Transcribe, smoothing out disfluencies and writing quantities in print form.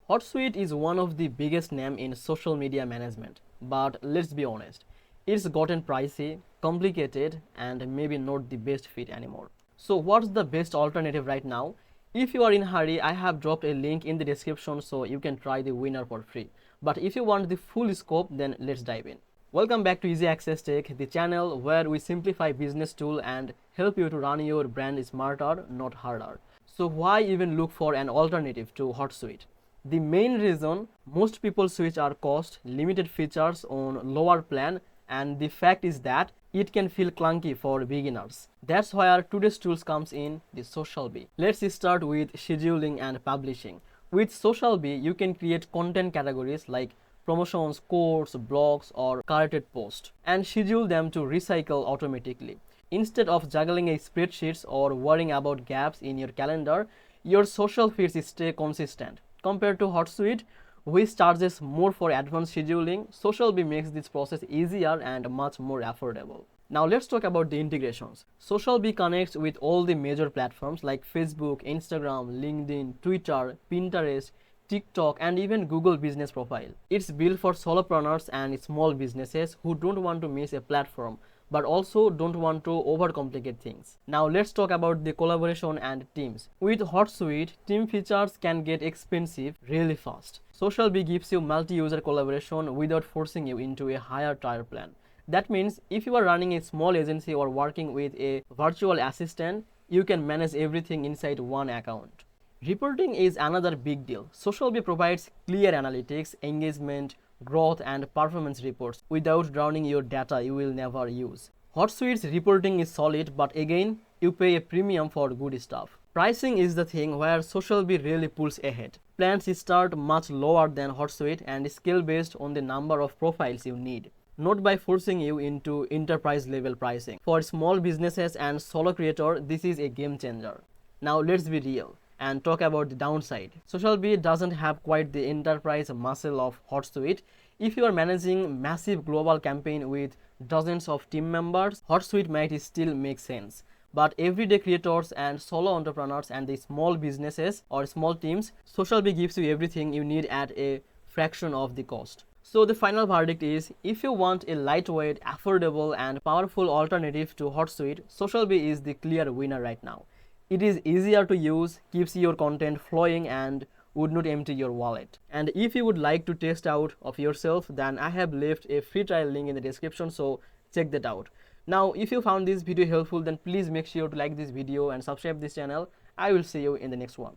Hootsuite is one of the biggest names in social media management, but let's be honest, it's gotten pricey, complicated, and maybe not the best fit anymore. So what's the best alternative right now? If you are in a hurry, I have dropped a link in the description so you can try the winner for free. But if you want the full scope, then let's dive in. Welcome back to Easy Access Tech, the channel where we simplify business tool and help you to run your brand smarter, not harder. So why even look for an alternative to Hootsuite? The main reason most people switch are cost, limited features on lower plan, and the fact is that it can feel clunky for beginners. That's where today's tools comes in, the Social Bee. Let's start with scheduling and publishing. With Social Bee, you can create content categories like promotions, course, blogs, or curated posts and schedule them to recycle automatically. Instead of juggling a spreadsheets or worrying about gaps in your calendar, your social feeds stay consistent. Compared to Hootsuite, which charges more for advanced scheduling, Social Bee makes this process easier and much more affordable. Now let's talk about the integrations. Social Bee connects with all the major platforms like Facebook, Instagram, LinkedIn, Twitter, Pinterest, TikTok, and even Google Business Profile. It's built for solopreneurs and small businesses who don't want to miss a platform but also don't want to overcomplicate things. Now let's talk about the collaboration and teams. With Hootsuite, team features can get expensive really fast. Social Bee gives you multi-user collaboration without forcing you into a higher tier plan. That means if you are running a small agency or working with a virtual assistant, you can manage everything inside one account. Reporting is another big deal. Social Bee provides clear analytics, engagement, growth, and performance reports without drowning your data you will never use. Hootsuite's reporting is solid, but again, you pay a premium for good stuff. Pricing is the thing where Social Bee really pulls ahead. Plans start much lower than Hootsuite and scale based on the number of profiles you need, not by forcing you into enterprise level pricing. For small businesses and solo creator, this is a game changer. Now let's be real and talk about the downside. Social Bee doesn't have quite the enterprise muscle of Hootsuite. If you are managing massive global campaign with dozens of team members, Hootsuite might still make sense. But everyday creators and solo entrepreneurs and the small businesses or small teams, Social Bee gives you everything you need at a fraction of the cost. So the final verdict is, if you want a lightweight, affordable, and powerful alternative to Hootsuite, Social Bee is the clear winner right now. It is easier to use, keeps your content flowing, and would not empty your wallet. And if you would like to test out of yourself, then I have left a free trial link in the description, so check that out. Now if you found this video helpful, then please make sure to like this video and subscribe this channel. I will see you in the next one.